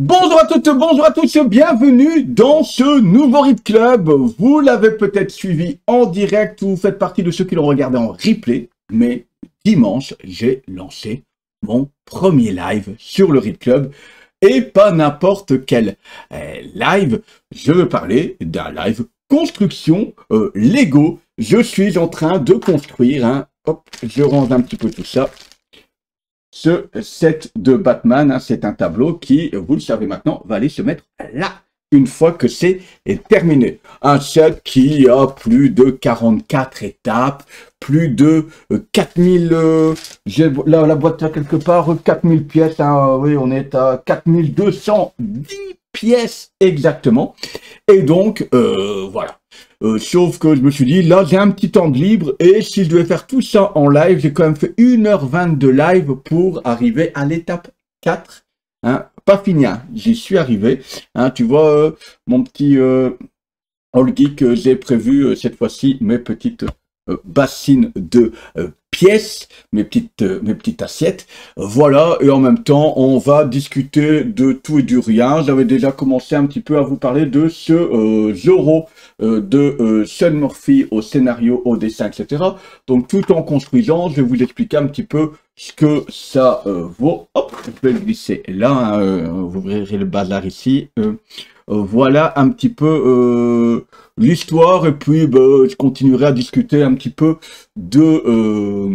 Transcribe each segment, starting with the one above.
Bonjour à toutes, bonjour à tous, bienvenue dans ce nouveau RIP Club. Vous l'avez peut-être suivi en direct ou vous faites partie de ceux qui l'ont regardé en replay, mais dimanche, j'ai lancé mon premier live sur le RIP Club. Et pas n'importe quel live, je veux parler d'un live construction Lego. Je suis en train de construire, hop, je range un petit peu tout ça. Ce set de Batman, c'est un tableau qui, vous le savez maintenant, va aller se mettre là, une fois que c'est terminé. Un set qui a plus de 44 étapes, plus de 4000, j'ai la boîte là quelque part, 4000 pièces, oui, on est à 4210 pièces exactement. Et donc, voilà. Sauf que je me suis dit, là, j'ai un petit temps de libre et si je devais faire tout ça en live, j'ai quand même fait 1h20 de live pour arriver à l'étape 4. Pas fini, j'y suis arrivé. Tu vois, mon petit All Geek, j'ai prévu cette fois-ci mes petites bassines de pièces, mes petites assiettes. Voilà, et en même temps, on va discuter de tout et du rien. J'avais déjà commencé un petit peu à vous parler de ce Zorro de Sean Murphy au scénario, au dessin, etc. Donc, tout en construisant, je vais vous expliquer un petit peu ce que ça vaut. Hop, je vais le glisser là, vous verrez le bazar ici. Voilà un petit peu l'histoire et puis je continuerai à discuter un petit peu de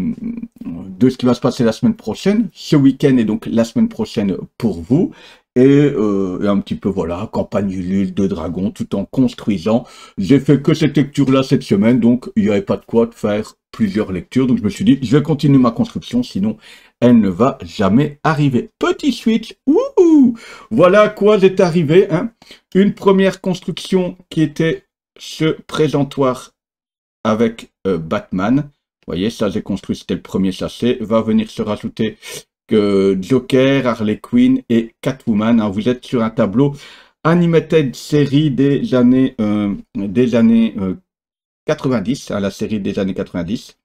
ce qui va se passer la semaine prochaine, ce week-end et donc la semaine prochaine pour vous. Et un petit peu, voilà, campagne Ulule de Dragon, tout en construisant. J'ai fait que cette lecture-là cette semaine, donc il n'y avait pas de quoi de faire plusieurs lectures. Donc je me suis dit, je vais continuer ma construction, sinon elle ne va jamais arriver. Petit switch, wouhou! Voilà à quoi j'étais arrivé. Une première construction qui était ce présentoir avec Batman. Vous voyez, ça j'ai construit, c'était le premier sachet. Va venir se rajouter que Joker, Harley Quinn et Catwoman. Vous êtes sur un tableau animated série des années 90, la série des années 90.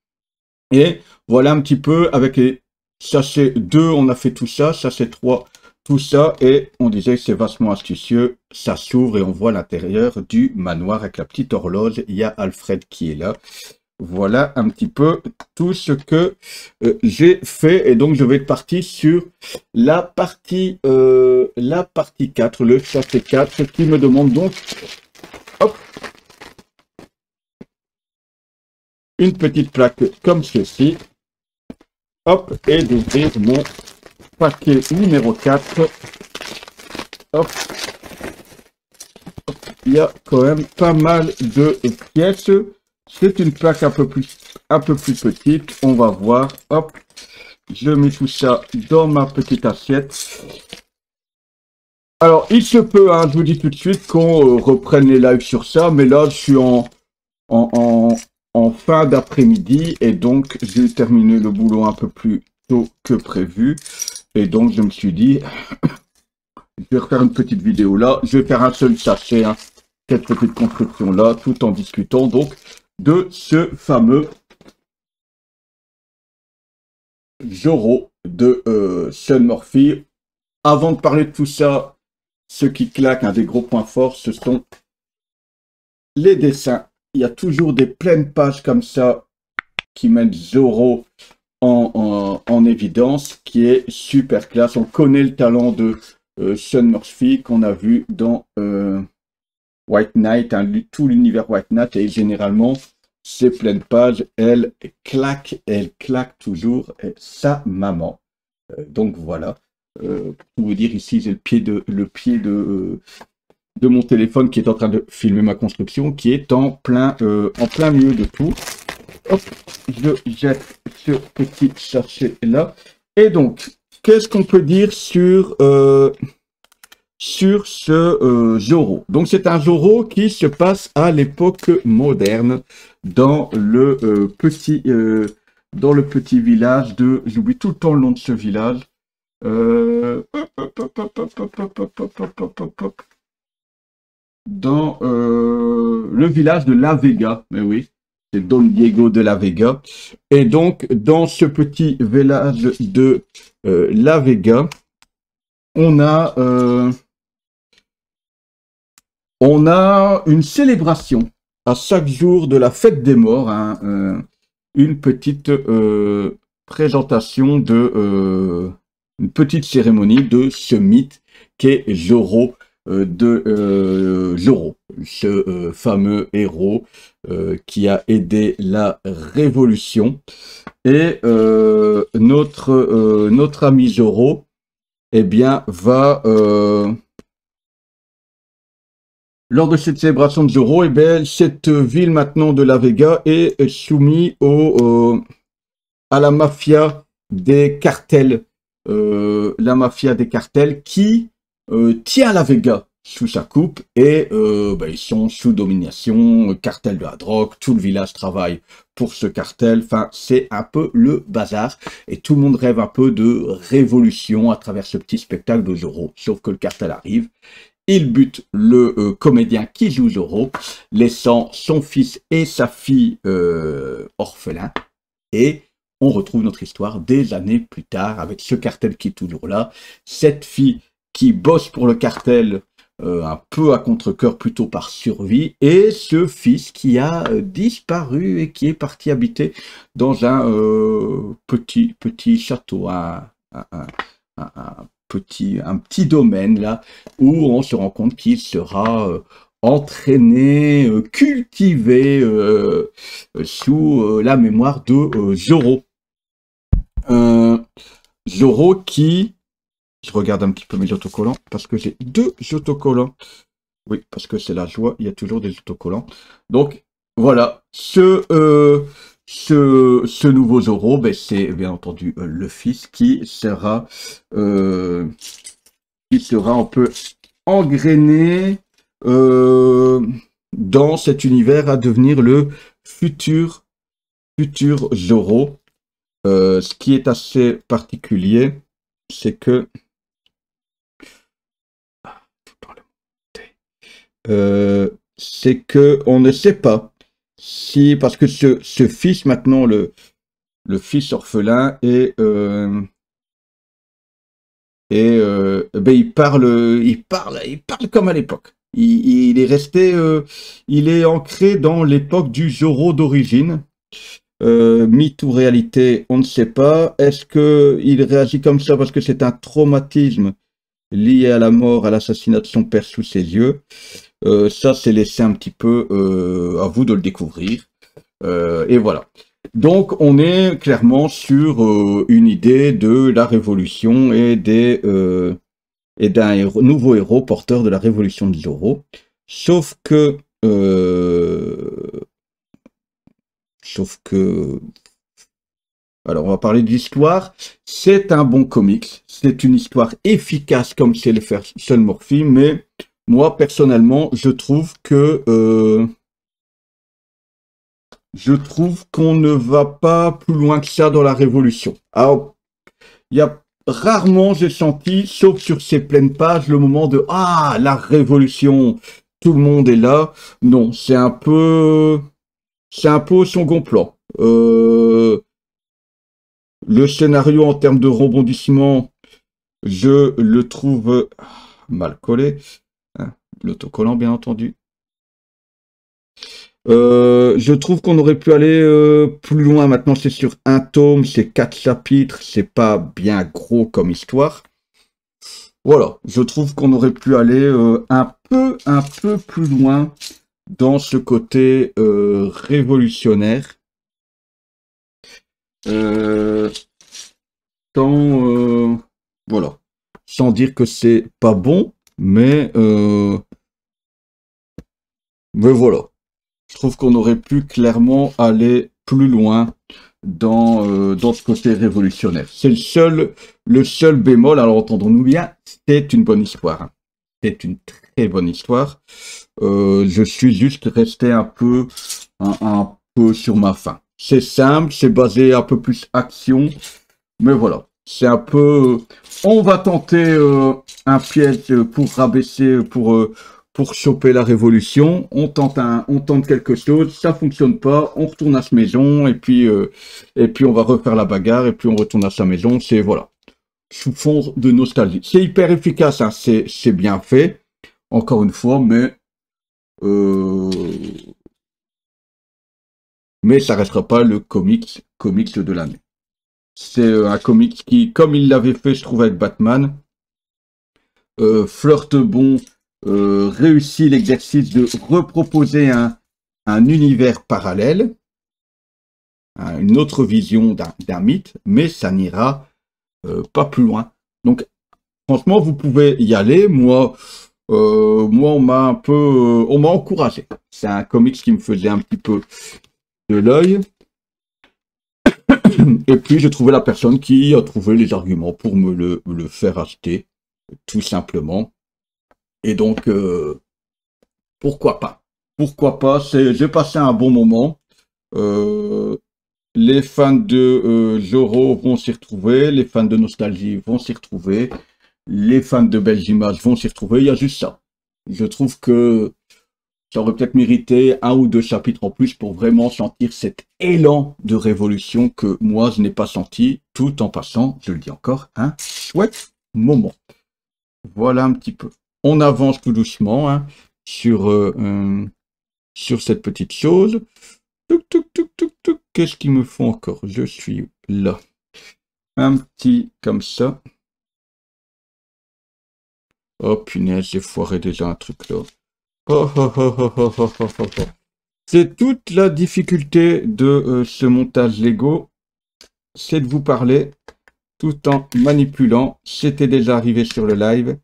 Et voilà un petit peu avec les sachets 2, on a fait tout ça, sachet 3, tout ça, et on disait que c'est vachement astucieux. Ça s'ouvre et on voit l'intérieur du manoir avec la petite horloge. Il y a Alfred qui est là. Voilà un petit peu tout ce que j'ai fait. Et donc, je vais être parti sur la partie 4, le sachet 4, qui me demande donc, hop, une petite plaque comme ceci. Hop, et d'ouvrir mon paquet numéro 4. Hop. Il y a quand même pas mal de pièces. C'est une plaque un peu plus petite. On va voir. Hop. Je mets tout ça dans ma petite assiette. Alors, il se peut, je vous dis tout de suite, qu'on reprenne les lives sur ça. Mais là, je suis en fin d'après-midi. Et donc, j'ai terminé le boulot un peu plus tôt que prévu. Et donc, je me suis dit, je vais refaire une petite vidéo là. Je vais faire un seul sachet, cette petite construction là, tout en discutant donc de ce fameux Zorro de Sean Murphy. Avant de parler de tout ça, ce qui claque, un des gros points forts, ce sont les dessins. Il y a toujours des pleines pages comme ça qui mettent Zorro en évidence, qui est super classe. On connaît le talent de Sean Murphy qu'on a vu dans White Knight, tout l'univers White Knight, et généralement ces pleines pages, elle claque toujours sa maman. Donc voilà, pour vous dire ici, j'ai le pied de mon téléphone qui est en train de filmer ma construction, qui est en plein milieu de tout. Hop, je jette ce petit sachet là. Et donc, qu'est-ce qu'on peut dire sur ce Zorro? Donc, c'est un Zorro qui se passe à l'époque moderne dans le petit village de... J'oublie tout le temps le nom de ce village. Dans le village de La Vega, mais oui. C'est Don Diego de La Vega. Et donc, dans ce petit village de La Vega, on a On a une célébration à chaque jour de la fête des morts, hein, une petite présentation de une petite cérémonie de ce mythe qu'est Zorro, Zorro, ce fameux héros qui a aidé la révolution. Et notre ami Zorro, eh bien, va lors de cette célébration de Zorro, eh bien, cette ville maintenant de La Vega est soumise à la mafia des cartels. La mafia des cartels qui tient La Vega sous sa coupe et ils sont sous domination, cartel de la drogue, tout le village travaille pour ce cartel, enfin c'est un peu le bazar et tout le monde rêve un peu de révolution à travers ce petit spectacle de Zorro, sauf que le cartel arrive. Il bute le comédien qui joue Zorro, laissant son fils et sa fille orphelins. Et on retrouve notre histoire des années plus tard, avec ce cartel qui est toujours là. Cette fille qui bosse pour le cartel, un peu à contre-cœur, plutôt par survie. Et ce fils qui a disparu et qui est parti habiter dans un petit château, un petit domaine là où on se rend compte qu'il sera entraîné, cultivé sous la mémoire de Zorro. Zorro qui, je regarde un petit peu mes autocollants parce que j'ai 2 autocollants. Oui, parce que c'est la joie, il y a toujours des autocollants. Donc voilà, ce nouveau Zorro, ben, c'est bien entendu le fils qui sera un peu engrainé dans cet univers à devenir le futur Zorro. Ce qui est assez particulier, c'est que on ne sait pas si, parce que ce fils maintenant, le fils orphelin, ben, il parle comme à l'époque. Il est resté, il est ancré dans l'époque du Zorro d'origine. Mythe ou réalité, on ne sait pas. Est-ce qu'il réagit comme ça parce que c'est un traumatisme lié à la mort, à l'assassinat de son père sous ses yeux? Ça, c'est laissé un petit peu à vous de le découvrir. Et voilà. Donc, on est clairement sur une idée de la révolution et d'un nouveau héros porteur de la révolution de Zorro. Sauf que alors on va parler de l'histoire. C'est un bon comics, c'est une histoire efficace comme c'est le faire Sean Murphy, mais moi personnellement je trouve qu'on ne va pas plus loin que ça dans la révolution. Alors, il y a rarement j'ai senti, sauf sur ces pleines pages, le moment de ah la révolution, tout le monde est là. Non, c'est un peu au second plan. Le scénario en termes de rebondissement, je le trouve mal collé. Hein, l'autocollant, bien entendu. Je trouve qu'on aurait pu aller plus loin. Maintenant, c'est sur un tome, c'est 4 chapitres, c'est pas bien gros comme histoire. Voilà, je trouve qu'on aurait pu aller un peu plus loin dans ce côté révolutionnaire. Voilà, sans dire que c'est pas bon, mais voilà. Je trouve qu'on aurait pu clairement aller plus loin dans ce côté révolutionnaire. C'est le seul bémol. Alors entendons-nous bien, c'est une bonne histoire. Hein. C'est une très bonne histoire. Je suis juste resté un peu sur ma faim. C'est simple, c'est basé un peu plus action, mais voilà. C'est un peu, on va tenter un piège pour rabaisser, pour choper la révolution. On tente quelque chose, ça fonctionne pas, on retourne à sa maison et puis on va refaire la bagarre et puis on retourne à sa maison. C'est voilà, sous fond de nostalgie. C'est hyper efficace, hein, c'est bien fait. Encore une fois, mais Euh, mais ça restera pas le comics de l'année. C'est un comics qui, comme il l'avait fait, je trouve, avec Batman, flirte bon, réussit l'exercice de reproposer un univers parallèle, une autre vision d'un mythe, mais ça n'ira pas plus loin. Donc, franchement, vous pouvez y aller. Moi, on m'a encouragé. C'est un comics qui me faisait un petit peu de l'œil. Et puis, j'ai trouvé la personne qui a trouvé les arguments pour le faire acheter, tout simplement. Et donc, pourquoi pas? Pourquoi pas? J'ai passé un bon moment. Euh, les fans de Zorro vont s'y retrouver, les fans de Nostalgie vont s'y retrouver, les fans de Belles Images vont s'y retrouver. Il y a juste ça. Je trouve que ça aurait peut-être mérité un ou deux chapitres en plus pour vraiment sentir cet élan de révolution que moi je n'ai pas senti, tout en passant, je le dis encore, un chouette moment. Voilà un petit peu. On avance tout doucement hein, sur cette petite chose. Touc, touc, touc, touc, touc. Qu'est-ce qu'il me faut encore? Je suis là. Un petit comme ça. Oh punaise, j'ai foiré déjà un truc là. Oh, oh, oh, oh, oh, oh, oh, oh, oh. C'est toute la difficulté de ce montage Lego, c'est de vous parler tout en manipulant. C'était déjà arrivé sur le live.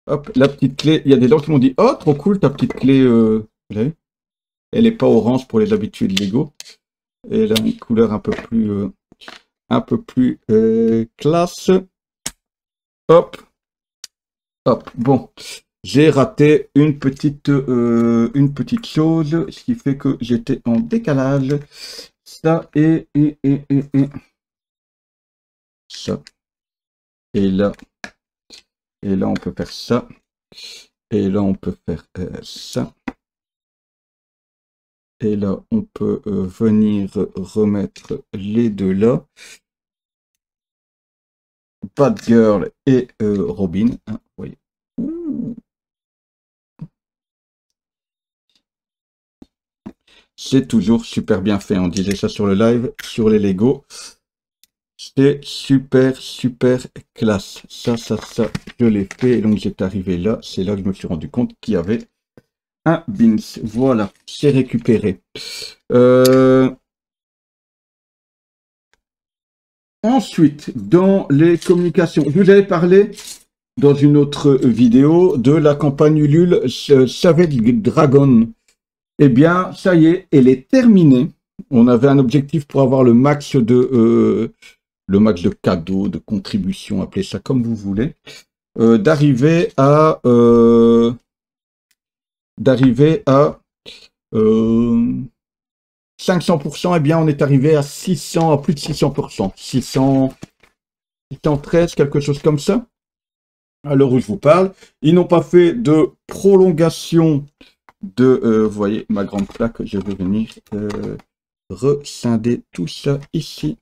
Hop, la petite clé. Il y a des gens qui m'ont dit, oh, trop cool ta petite clé. Vous voyez, elle n'est pas orange pour les habitués de Lego. Et elle a une couleur un peu plus classe. Hop, hop. Bon, j'ai raté une petite chose, ce qui fait que j'étais en décalage. Ça et ça. Et là, on peut faire ça. Et là, on peut faire ça. Et là, on peut venir remettre les deux là. Batgirl et Robin. Hein, oui. C'est toujours super bien fait. On disait ça sur le live, sur les Lego. C'est super, super classe. Ça, je l'ai fait. Et donc, j'étais arrivé là. C'est là que je me suis rendu compte qu'il y avait un bins. Voilà, c'est récupéré. Ensuite, dans les communications, je vous avais parlé dans une autre vidéo de la campagne Ulule Savage Dragon. Eh bien, ça y est, elle est terminée. On avait un objectif pour avoir le max de cadeaux, de contributions, appelez ça comme vous voulez, d'arriver à 500%, eh bien, on est arrivé à 600, à plus de 600%. 613, quelque chose comme ça. À l'heure où je vous parle. Ils n'ont pas fait de prolongation de... vous voyez, ma grande plaque, je vais venir rescinder tout ça ici.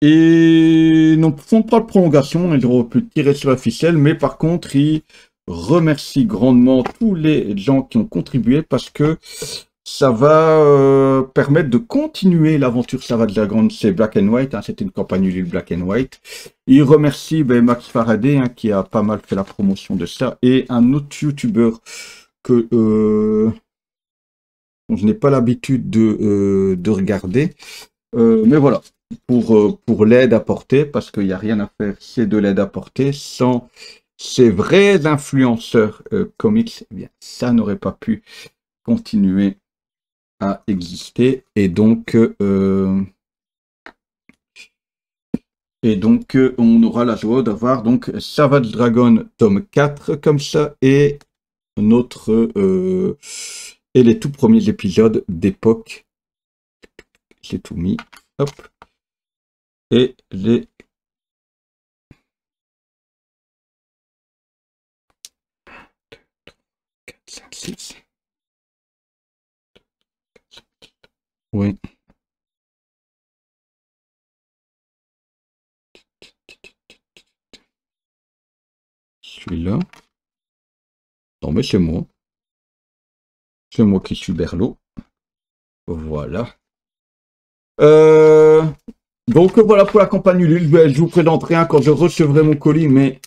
Et ne font pas de prolongation, ils auraient pu tirer sur la ficelle, mais par contre, ils remercient grandement tous les gens qui ont contribué parce que ça va permettre de continuer l'aventure Savage Dragon. C'est Black and White, hein, c'était une campagne Ulule Black and White. Il remercie Max Faraday hein, qui a pas mal fait la promotion de ça et un autre youtubeur que je n'ai pas l'habitude de regarder. Mais voilà, pour l'aide apportée, parce qu'il n'y a rien à faire, c'est de l'aide apportée. Sans ces vrais influenceurs comics, eh bien, ça n'aurait pas pu continuer à exister. Et donc, on aura la joie d'avoir donc Savage Dragon tome 4 comme ça et notre et les tout premiers épisodes d'époque. J'ai tout mis. Hop. Et les 4, 5, 6. Oui. Celui-là. Non, mais c'est moi. C'est moi qui suis Berlot. Voilà. Euh, donc voilà pour la campagne Ulule. Je vous présenterai un quand je recevrai mon colis, mais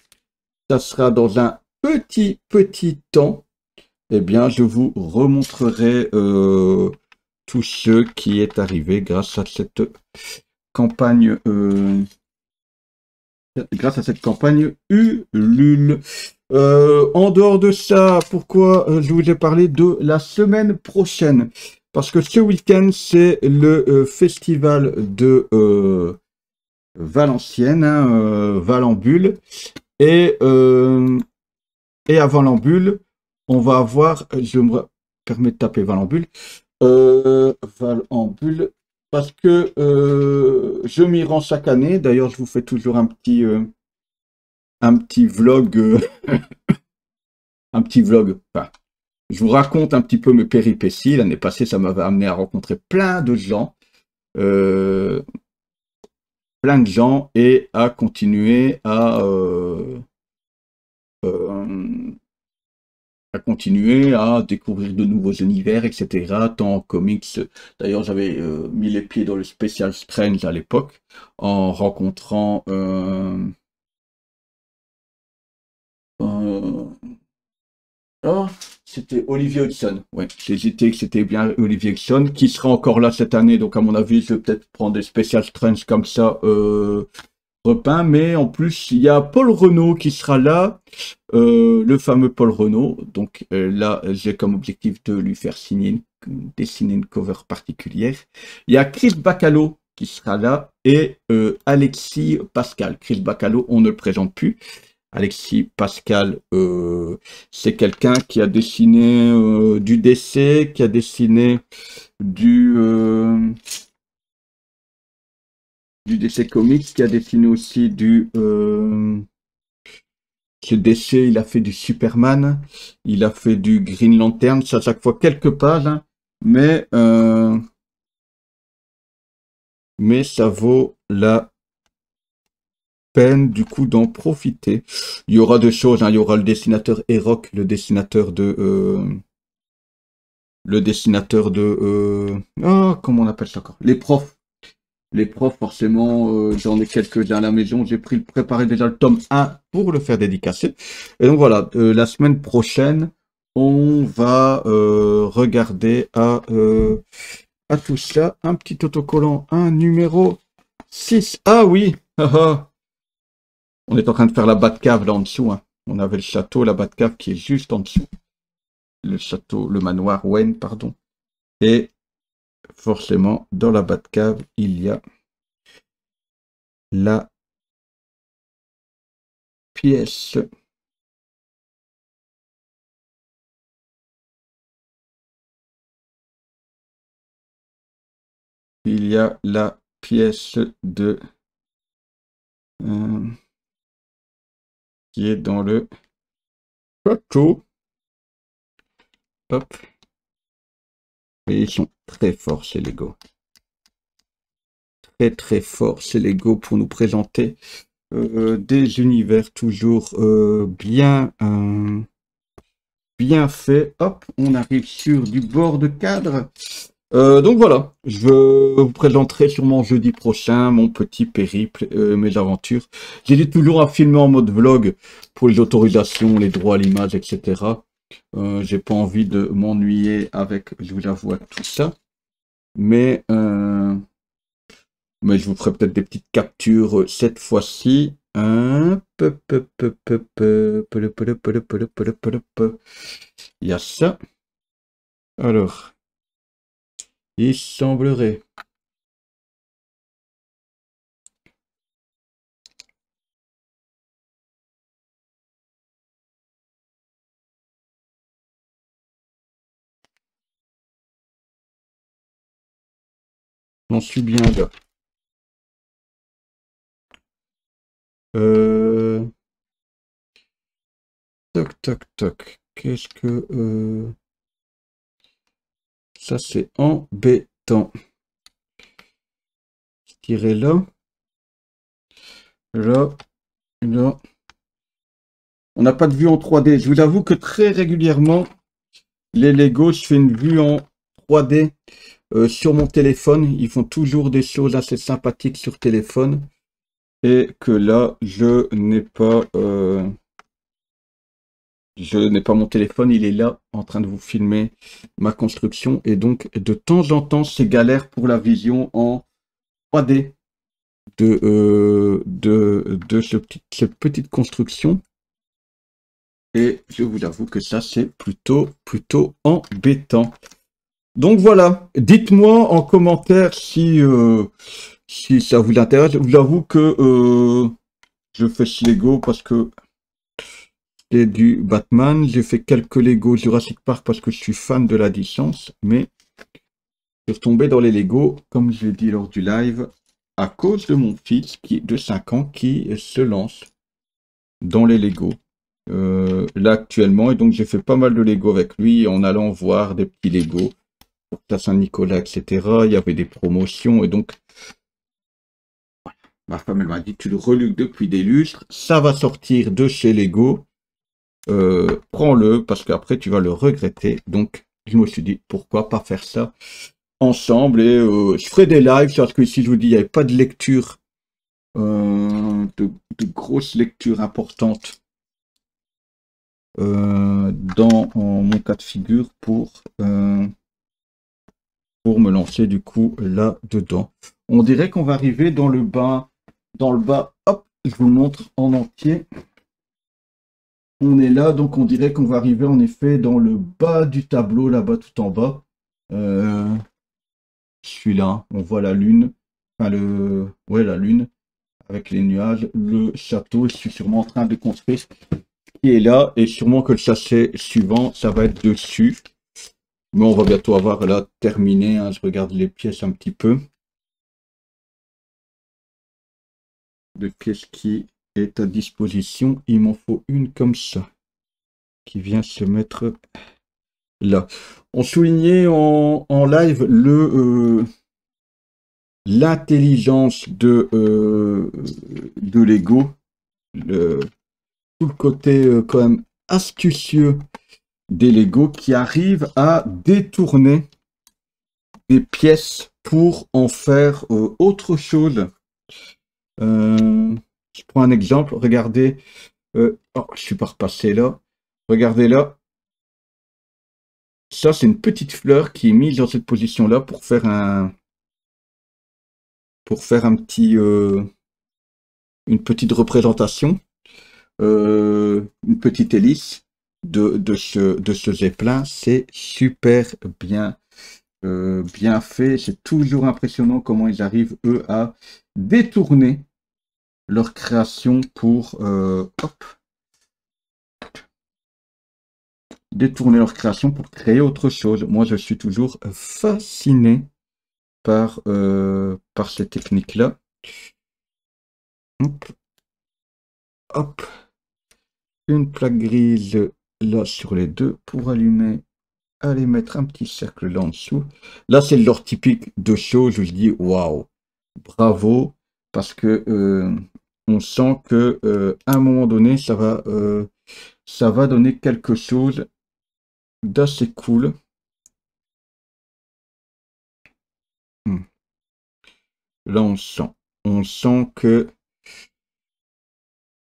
ça sera dans un petit temps. Eh bien, je vous remontrerai tout ce qui est arrivé grâce à cette campagne Ulule. En dehors de ça, pourquoi je vous ai parlé de la semaine prochaine? Parce que ce week-end, c'est le festival de Valenciennes, hein, Valambule. Et à Valambule, on va avoir, je me permets de taper Valambule, Valambule, parce que je m'y rends chaque année. D'ailleurs, je vous fais toujours un petit vlog, un petit vlog. Enfin, je vous raconte un petit peu mes péripéties. L'année passée, ça m'avait amené à rencontrer euh, plein de gens et à continuer euh, à continuer à découvrir de nouveaux univers, etc. Tant en comics. D'ailleurs, j'avais mis les pieds dans le Special Strange à l'époque, en rencontrant euh, oh, c'était Olivier Hudson. Ouais, j'hésitais que c'était bien Olivier Hudson, qui sera encore là cette année. Donc, à mon avis, je vais peut-être prendre des Special Strange comme ça, repeints. Mais en plus, il y a Paul Renaud qui sera là. Le fameux Paul Renaud. Donc là, j'ai comme objectif de lui faire dessiner une cover particulière. Il y a Chris Bacalo qui sera là et Alexis Pascal. Chris Bacalo, on ne le présente plus. Alexis Pascal, c'est quelqu'un qui a dessiné du DC, qui a dessiné du, euh, du DC Comics, qui a dessiné aussi chez DC, il a fait du Superman, il a fait du Green Lantern, c'est à chaque fois quelques pages, hein, mais, mais ça vaut la peine du coup d'en profiter. Il y aura deux choses, hein, il y aura le dessinateur Eroc, comment on appelle ça encore? Les profs. Les profs, forcément, j'en ai quelques-uns à la maison. J'ai préparé déjà le tome 1 pour le faire dédicacer. Et donc voilà, la semaine prochaine, on va regarder à tout ça. Un petit autocollant, un numéro 6. Ah oui, on est en train de faire la Batcave là en dessous, hein. On avait le château, la Batcave qui est juste en dessous. Le château, le manoir Wayne, pardon. Et forcément, dans la Batcave, il y a la pièce. Il y a la pièce de euh, qui est dans le château. Hop. Et ils sont très forts ces Lego. Très forts ces Lego pour nous présenter des univers toujours bien faits. Hop, on arrive sur du bord de cadre. Donc voilà, je vous présenterai sûrement jeudi prochain mon petit périple, mes aventures. J'hésite toujours à filmer en mode vlog pour les autorisations, les droits à l'image, etc. J'ai pas envie de m'ennuyer avec, je vous avoue, tout ça. Mais, mais je vous ferai peut-être des petites captures cette fois-ci. Il y a ça. Alors, il semblerait. J'en suis bien là. Toc. Qu'est-ce que... ça, c'est embêtant. Je dirais là. Là. On n'a pas de vue en 3D. Je vous avoue que très régulièrement, les Lego, je fais une vue en 3D sur mon téléphone. Ils font toujours des choses assez sympathiques sur téléphone. Et que là, je n'ai pas mon téléphone. Il est là en train de vous filmer ma construction. Et donc, de temps en temps, c'est galère pour la vision en 3D de cette petite construction. Et je vous avoue que ça, c'est plutôt embêtant. Donc voilà, dites-moi en commentaire si ça vous intéresse. Je vous avoue que je fais ce Lego parce que c'est du Batman. J'ai fait quelques Lego Jurassic Park parce que je suis fan de la licence. Mais je suis tombé dans les Lego, comme je l'ai dit lors du live, à cause de mon fils de 5 ans qui se lance dans les Lego. Là actuellement, et donc j'ai fait pas mal de Lego avec lui en allant voir des petits Lego pour la Saint-Nicolas, etc. Il y avait des promotions et donc ma femme elle m'a dit tu le reluques depuis des lustres, ça va sortir de chez Lego, prends-le parce qu'après tu vas le regretter. Donc je me suis dit pourquoi pas faire ça ensemble et je ferai des lives parce que ici je vous dis il n'y avait pas de lecture, de grosses lectures importantes dans mon cas de figure pour me lancer du coup là dedans. On dirait qu'on va arriver dans le bas, hop, je vous le montre en entier. On est là, donc on dirait qu'on va arriver en effet dans le bas du tableau, là-bas tout en bas. Je suis là, on voit la lune, enfin la lune avec les nuages, le château, je suis sûrement en train de construire qui est là, et sûrement que le châssis suivant, ça va être dessus. Mais on va bientôt avoir là terminé, hein. Je regarde les pièces un petit peu. De pièces qui est à disposition. Il m'en faut une comme ça, qui vient se mettre là. On soulignait en live l'intelligence de Lego. Tout le côté quand même astucieux des Lego qui arrivent à détourner des pièces pour en faire autre chose. Je prends un exemple, regardez, oh, je suis pas repassé là, regardez là, ça c'est une petite fleur qui est mise dans cette position là pour faire un petit, une petite représentation, une petite hélice de ce zeppelin. C'est super bien bien fait. C'est toujours impressionnant comment ils arrivent eux à détourner leur création pour détourner leur création pour créer autre chose. Moi je suis toujours fasciné par ces techniques là. Hop. Hop. Une plaque grise là sur les deux pour allumer. Allez mettre un petit cercle là en dessous. Là c'est le genre typique de choses où je dis waouh, bravo, parce que on sent que à un moment donné ça va donner quelque chose d'assez cool. Là on sent que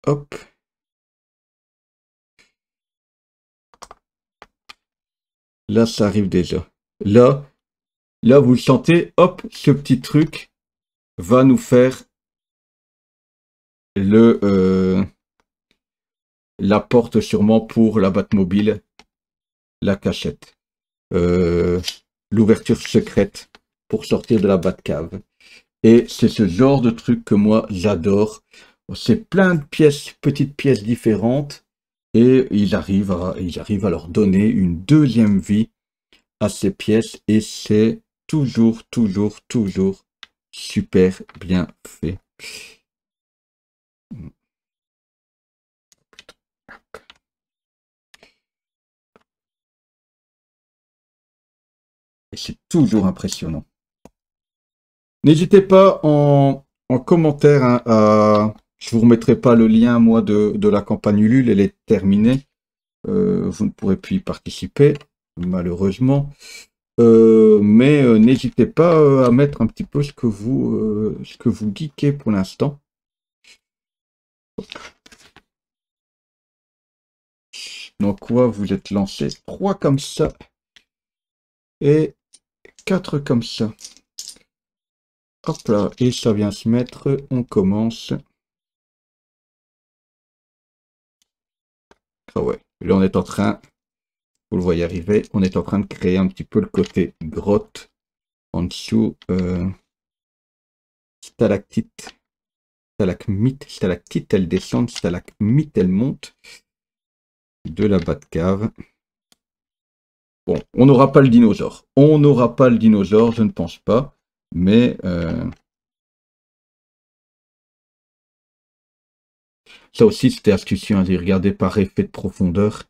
hop, là ça arrive déjà. Là vous le sentez, hop, ce petit truc va nous faire la porte sûrement pour la Batmobile, la cachette, l'ouverture secrète pour sortir de la Batcave. Et c'est ce genre de truc que moi j'adore. C'est plein de pièces, petites pièces différentes, et ils arrivent à leur donner une deuxième vie à ces pièces, et c'est toujours super bien fait. Et c'est toujours impressionnant. N'hésitez pas en commentaire hein, Je vous remettrai pas le lien, moi, de la campagne Ulule, elle est terminée. Vous ne pourrez plus y participer, malheureusement. Mais n'hésitez pas à mettre un petit peu ce que vous geekez pour l'instant. Donc, quoi, vous êtes lancé 3 comme ça et 4 comme ça. Hop là, et ça vient se mettre. On commence. Ah ouais, là on est en train, vous le voyez arriver, on est en train de créer un petit peu le côté grotte. En dessous, stalactite, stalagmite, stalactite, elle descend, stalagmite, elle monte de la Batcave. Bon, on n'aura pas le dinosaure. On n'aura pas le dinosaure, je ne pense pas. Mais ça aussi, c'était astucieux. Hein, regardez par effet de profondeur.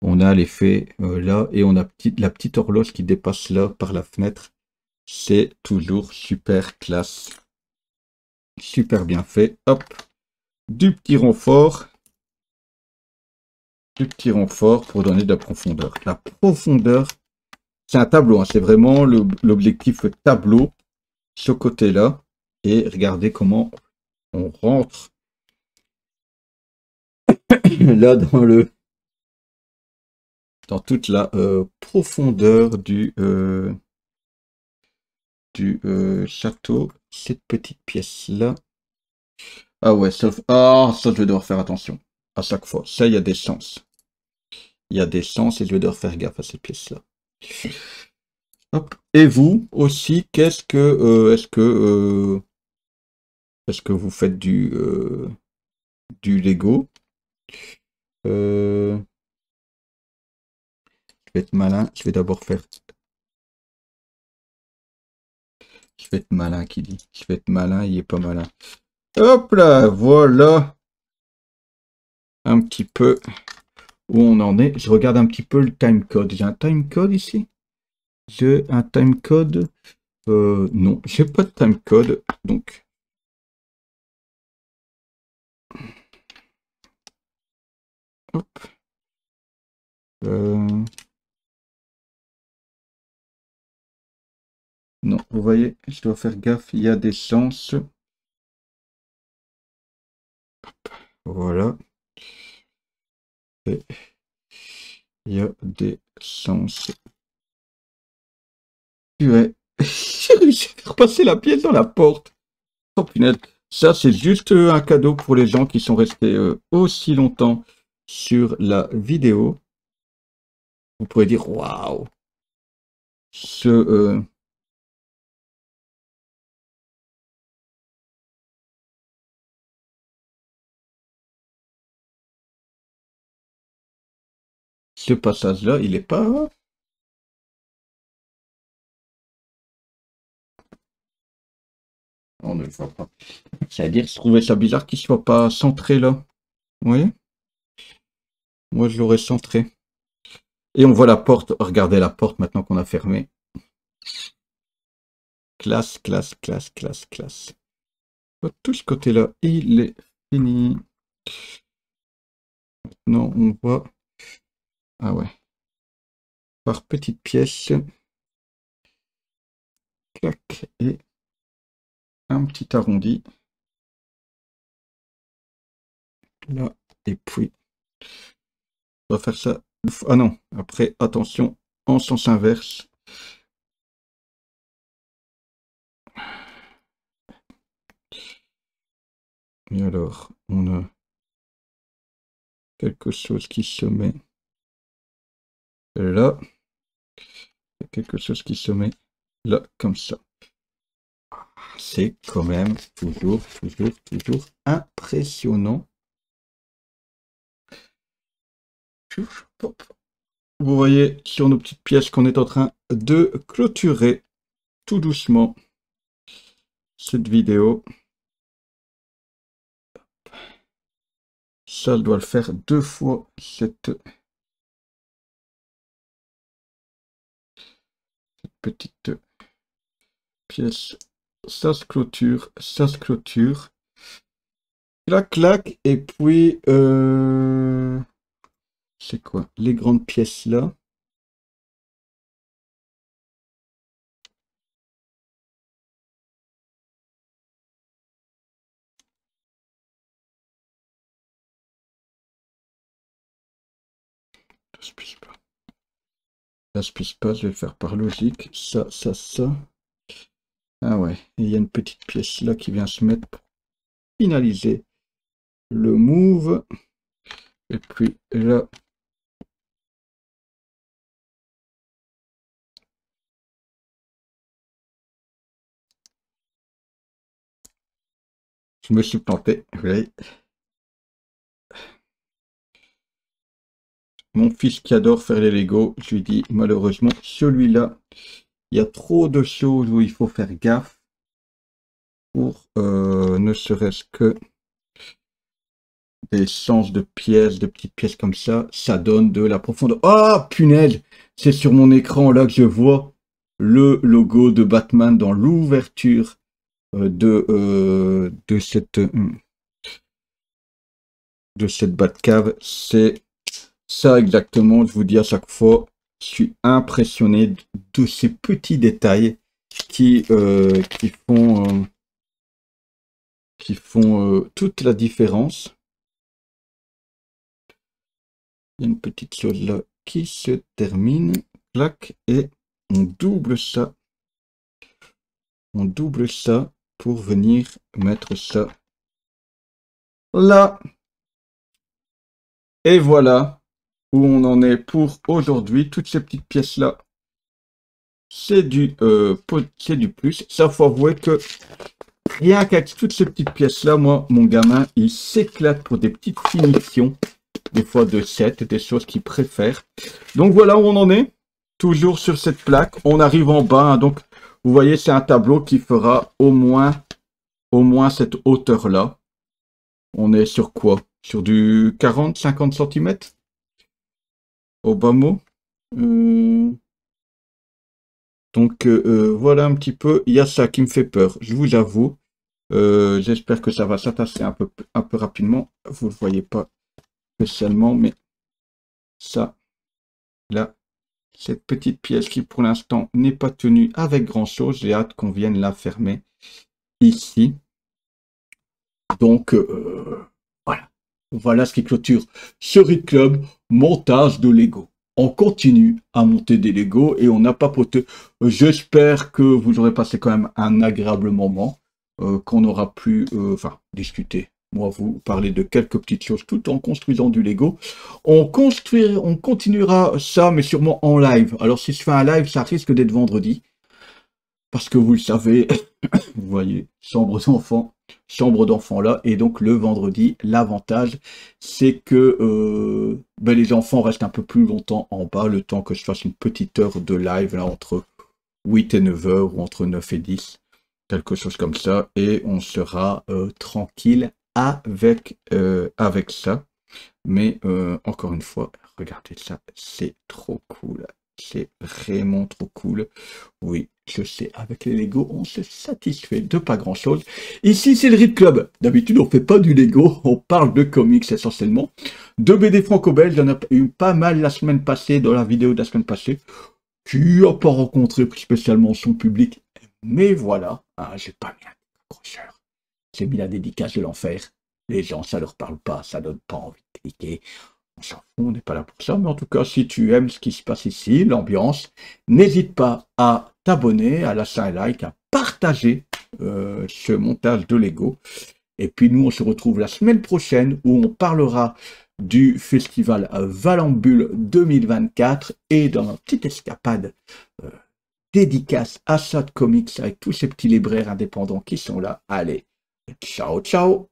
On a l'effet là et on a la petite horloge qui dépasse là par la fenêtre. C'est toujours super classe. Super bien fait. Hop. Du petit renfort. Du petit renfort pour donner de la profondeur. La profondeur, c'est un tableau. Hein, c'est vraiment l'objectif tableau. Ce côté-là. Et regardez comment on rentre là dans toute la profondeur du château. Cette petite pièce-là. Ah ouais, ça, ça, je vais devoir faire attention à chaque fois. Ça, il y a des sens. Il y a des sens et je vais devoir faire gaffe à ces pièces-là. Hop. Et vous aussi, est-ce que vous faites du Lego? Je vais être malin. Je vais d'abord faire. Je vais être malin, qui dit. Je vais être malin, il est pas malin. Hop là, voilà. Un petit peu où on en est. Je regarde un petit peu le timecode. J'ai un timecode ici? J'ai un timecode. Non, j'ai pas de timecode. Donc. Hop. Non, vous voyez, je dois faire gaffe, il y a des sens. Voilà. Et il y a des sens. Ouais. J'ai réussi à faire passer la pièce dans la porte. Oh punaise. Ça, c'est juste un cadeau pour les gens qui sont restés aussi longtemps sur la vidéo. Vous pourrez dire, waouh, ce passage-là, il est pas. On ne le voit pas. C'est-à-dire, je trouvais ça bizarre qu'il soit pas centré là. Vous voyez? Moi, je l'aurais centré. Et on voit la porte. Regardez la porte maintenant qu'on a fermé. Classe, classe, classe, classe, classe. Tout ce côté-là, il est fini. Maintenant, on voit. Ah ouais. Par petites pièces. Clac. Et un petit arrondi. Là. Et puis, on va faire ça. Ah non. Après, attention, en sens inverse. Et alors, on a quelque chose qui se met là. Quelque chose qui se met là, comme ça. C'est quand même toujours impressionnant. Vous voyez sur nos petites pièces qu'on est en train de clôturer tout doucement cette vidéo. Ça, je dois le faire 2 fois cette petite pièce. Ça se clôture, ça se clôture. Clac, clac. Et puis, c'est quoi? Les grandes pièces là. Ça se pisse pas. Ça se pisse pas, je vais le faire par logique. Ça, ça, ça. Ah ouais, il y a une petite pièce là qui vient se mettre pour finaliser le move. Et puis là, je me suis planté. Oui. Mon fils qui adore faire les Lego, je lui dis malheureusement, celui-là, il y a trop de choses où il faut faire gaffe pour ne serait-ce que des sens de pièces, de petites pièces comme ça donne de la profondeur. Ah, punaise! C'est sur mon écran là que je vois le logo de Batman dans l'ouverture de cette Batcave. C'est ça exactement, je vous dis à chaque fois, je suis impressionné de ces petits détails qui font toute la différence. Il y a une petite chose là qui se termine, clac, et on double ça pour venir mettre ça là. Et voilà où on en est pour aujourd'hui. Toutes ces petites pièces là, c'est du plus. Ça, faut avouer que rien qu'avec toutes ces petites pièces là, moi, mon gamin, il s'éclate pour des petites finitions, des fois de 7, des choses qu'il préfère. Donc voilà où on en est, toujours sur cette plaque. On arrive en bas, hein, donc vous voyez, c'est un tableau qui fera au moins cette hauteur là. On est sur quoi? Sur du 40-50 cm au bas mot. Donc voilà un petit peu, il y a ça qui me fait peur, je vous avoue. J'espère que ça va s'atasser un peu rapidement. Vous ne le voyez pas spécialement, mais ça, là, cette petite pièce qui pour l'instant n'est pas tenue avec grand chose. J'ai hâte qu'on vienne la fermer ici. Donc voilà. Voilà ce qui clôture ce Read Club montage de Lego. On continue à monter des Lego et on a papoté. J'espère que vous aurez passé quand même un agréable moment, qu'on aura pu discuter. Moi, vous parler de quelques petites choses tout en construisant du Lego. On continuera ça, mais sûrement en live. Alors, si je fais un live, ça risque d'être vendredi. Parce que vous le savez, vous voyez, chambre d'enfants là, et donc le vendredi, l'avantage, c'est que les enfants restent un peu plus longtemps en bas, le temps que je fasse une petite heure de live, là, entre 8 et 9 heures, ou entre 9 et 10, quelque chose comme ça, et on sera tranquille avec ça. Mais encore une fois, regardez ça, c'est trop cool. C'est vraiment trop cool. Oui, je sais, avec les Lego, on se satisfait de pas grand-chose. Ici, c'est le Read Club. D'habitude, on fait pas du Lego, on parle de comics essentiellement. De BD franco-belge, il y en a eu pas mal la semaine passée, dans la vidéo de la semaine passée, qui n'a pas rencontré spécialement son public. Mais voilà, hein, j'ai pas mis un accrocheur. J'ai mis la dédicace de l'enfer. Les gens, ça leur parle pas, ça donne pas envie de cliquer. On s'en fout, on n'est pas là pour ça. Mais en tout cas, si tu aimes ce qui se passe ici, l'ambiance, n'hésite pas à t'abonner, à lâcher un like, à partager ce montage de Lego. Et puis nous, on se retrouve la semaine prochaine où on parlera du festival Valambule 2024 et dans une petite escapade dédicace à Sad Comics avec tous ces petits libraires indépendants qui sont là. Allez, ciao, ciao!